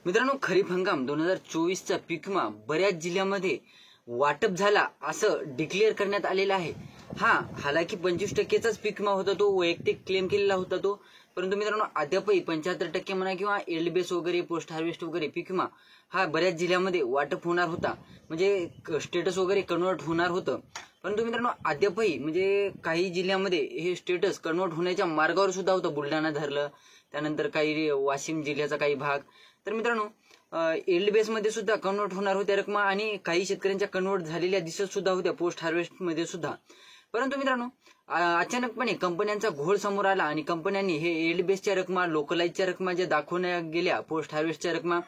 मित्रांनो, खरीप हंगाम 2024चा पीक विमा बऱ्याच जिल्ह्यामध्ये वाटप झाला असं डिक्लेअर करण्यात आलेलं आहे। हालाकी 25%चाच पीक विमा होता, तो वैयक्तिक क्लेम केलेला होता तो। परंतु मित्रांनो, अद्यापही 75% म्हणा किंवा एलडीबीएस वगैरे पोस्ट हार्वेस्ट वगैरे पीक विमा हा बऱ्याच जिल्ह्यामध्ये वाटप होणार होता, म्हणजे स्टेटस वगैरे कन्वर्ट होणार होतं। परंतु मित्रांनो, अद्यापही म्हणजे काही जिल्ह्यामध्ये हे स्टेटस कन्वर्ट होण्याच्या मार्गावर सुद्धा होतं। बुलढाणा धरलं, त्यानंतर काही वाशिम जिल्ह्याचा काही भाग। तर मित्रांनो, एलडीबीएस मध्ये सुद्धा कन्वर्ट होणार होत्या रकमा आणि काही शेतकऱ्यांच्या कन्वर्ट झालेल्या दिसत सुद्धा होत्या पोस्ट हार्वेस्ट मध्ये सुद्धा। परंतु मित्रांनो, अचानकपणे कंपन्यांचा घोळ समोर आला आणि कंपन्यांनी हे एलडीबीएसच्या रकमा, लोकलाईजच्या रकमा ज्या दाखवल्या गेल्या पोस्ट हार्वेस्टच्या रकमा,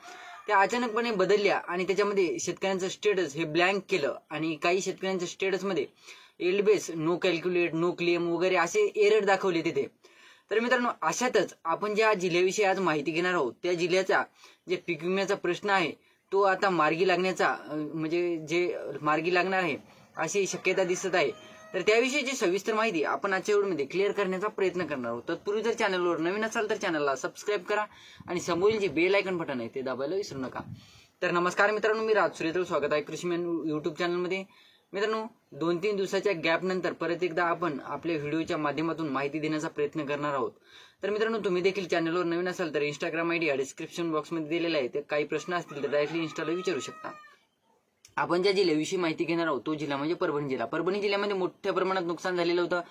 त्या अचानकपणे बदलल्या आणि त्याच्यामध्ये शेतकऱ्यांचं स्टेटस हे ब्लँक केलं आणि काही शेतकऱ्यांच्या स्टेटसमध्ये एलडीबीएस नो कॅल्क्युलेट, नो क्लेम वगैरे असे एरर दाखवले तिथे। तर मित्रांनो, अशातच आपण ज्या जिल्ह्याविषयी आज माहिती घेणार आहोत, त्या जिल्ह्याचा जे पीक विम्याचा प्रश्न आहे तो आता मार्गी लागण्याचा म्हणजे जे मार्गी लागणार आहे अशी शक्यता दिसत आहे। तर त्याविषयीची सविस्तर माहिती आपण आजच्या व्हिडिओमध्ये क्लिअर करण्याचा प्रयत्न करणार आहोत। तत्पूर्वी जर चॅनलवर नवीन असाल तर चॅनलला सबस्क्राईब करा आणि समोरील जे बेल आयकॉन बटन आहे ते दाबायला विसरू नका। तर नमस्कार मित्रांनो, मी राज सूर्यवंशी, स्वागत आहे कृषीमॅन यूट्यूब चॅनलमध्ये। मित्रांनो, 2-3 दिवसाच्या गॅप नंतर परत एकदा आपण आपल्या व्हिडिओच्या माध्यमातून माहिती देण्याचा प्रयत्न करणार आहोत। तर मित्रांनो, तुम्ही देखील चॅनलवर नवीन असाल तर इंस्टाग्राम आयडी डिस्क्रिप्शन बॉक्समध्ये दिलेला आहे, ते काही प्रश्न असतील तर डायरेक्टली इंस्टाला विचारू शकता। आपण ज्या जिल्ह्याविषयी माहिती घेणार आहोत तो जिल्हा म्हणजे परभणी जिल्हा। परभणी जिल्ह्यामध्ये मोठ्या प्रमाणात नुकसान झालेलं होतं।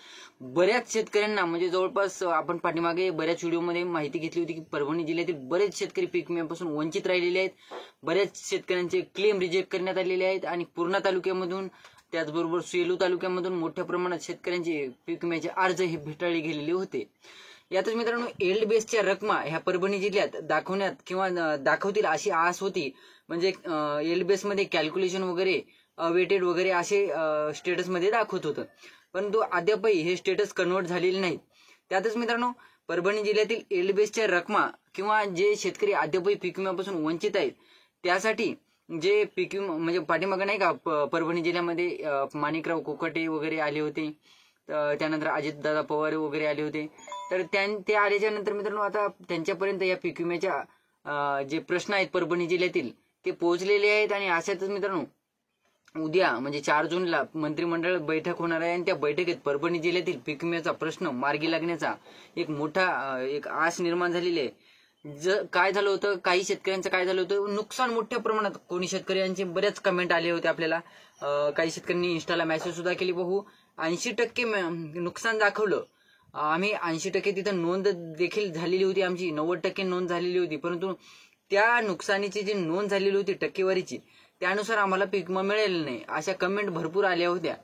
बऱ्याच शेतकऱ्यांना म्हणजे जवळपास आपण पाठीमागे बऱ्याच व्हिडिओमध्ये माहिती घेतली होती की परभणी जिल्ह्यातील बरेच शेतकरी पीक विम्यापासून वंचित राहिलेले आहेत। बऱ्याच शेतकऱ्यांचे क्लेम रिजेक्ट करण्यात आलेले आहेत आणि पूर्णा तालुक्यामधून त्याचबरोबर सेलू तालुक्यामधून मोठ्या प्रमाणात शेतकऱ्यांचे पीक विम्याचे अर्ज हे फेटाळले गेलेले होते। यातच मित्रांनो, एलडीबीएसच्या रकमा ह्या परभणी जिल्ह्यात दाखवण्यात किंवा दाखवतील अशी आस होती। म्हणजे एलडीबीएस मध्ये कॅल्क्युलेशन वगैरे वेटेड वगैरे असे स्टेटस मध्ये दाखवत होतं, परंतु अद्यापही हे स्टेटस कन्वर्ट झालेले नाहीत। त्यातच मित्रांनो, परभणी जिल्ह्यातील एलडीबीएसच्या रकमा किंवा जे शेतकरी अद्यापही पीक विम्यापासून वंचित आहेत त्यासाठी जे पीक विमा म्हणजे पाठीमागे नाही का परभणी जिल्ह्यामध्ये माणिकराव कोकाटे वगैरे आले होते, त्यानंतर अजितदादा पवार वगैरे आले होते। तर ते आल्याच्या नंतर मित्रांनो, आता त्यांच्यापर्यंत या पीक विम्याच्या जे प्रश्न आहेत परभणी जिल्ह्यातील ते पोहोचलेले आहेत। आणि अशातच मित्रांनो, उद्या म्हणजे 4 जूनला मंत्रिमंडळ बैठक होणार आहे आणि त्या बैठकीत परभणी जिल्ह्यातील पीक विम्याचा प्रश्न मार्गी लागण्याचा एक मोठा आस निर्माण झालेली आहे। काय झालं होतं, काही शेतकऱ्यांचं काय झालं होतं, नुकसान मोठ्या प्रमाणात, कोणी शेतकऱ्यांचे बरेच कमेंट आले होते आपल्याला, काही शेतकऱ्यांनी इंस्टाला मेसेज सुद्धा केली, बहु 80% नुकसान दाखवलं। आम्ही 80% तिथं नोंद देखील झालेली होती, आमची 90% नोंद झालेली होती, परंतु त्या नुकसानीची जी नोंद झालेली होती टक्केवारीची त्यानुसार आम्हाला पीक विमा मिळालेला नाही, अशा कमेंट भरपूर आल्या होत्या।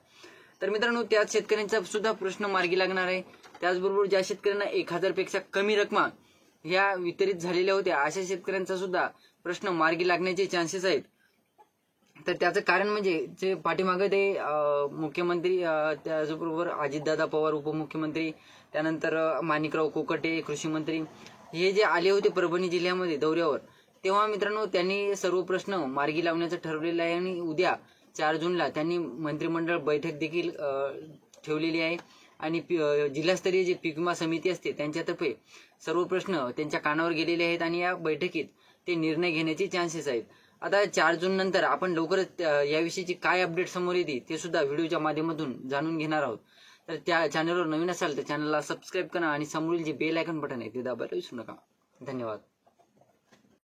तर मित्रांनो, त्याच शेतकऱ्यांचा सुद्धा प्रश्न मार्गी लागणार आहे। त्याचबरोबर ज्या शेतकऱ्यांना 1000 पेक्षा कमी रकमा ह्या वितरित झालेल्या होत्या अशा शेतकऱ्यांचा सुद्धा प्रश्न मार्गी लागण्याचे चान्सेस आहेत। तर त्याचं कारण म्हणजे जे पाठीमागे ते मुख्यमंत्री, त्याचबरोबर अजितदादा पवार उपमुख्यमंत्री, त्यानंतर माणिकराव कोकाटे कृषी मंत्री हे जे आले होते परभणी जिल्ह्यामध्ये दौऱ्यावर, तेव्हा मित्रांनो त्यांनी सर्व प्रश्न मार्गी लावण्याचं ठरवलेलं आहे आणि उद्या 4 जूनला त्यांनी मंत्रिमंडळ बैठक देखील ठेवलेली आहे आणि जिल्हास्तरीय जे पीक विमा समिती असते त्यांच्यातर्फे सर्व प्रश्न त्यांच्या कानावर गेलेले आहेत आणि या बैठकीत ते निर्णय घेण्याचे चान्सेस आहेत। आता 4 जून नंतर आपण लवकरच याविषयीची काय अपडेट समोर येते ते सुद्धा व्हिडिओच्या माध्यमातून जाणून घेणार आहोत। तर त्या चॅनलवर नवीन असाल तर चॅनलला सबस्क्राईब करा आणि समोरील जे बेल आयकॉन बटन आहे ते दाबायला विसरू नका। धन्यवाद।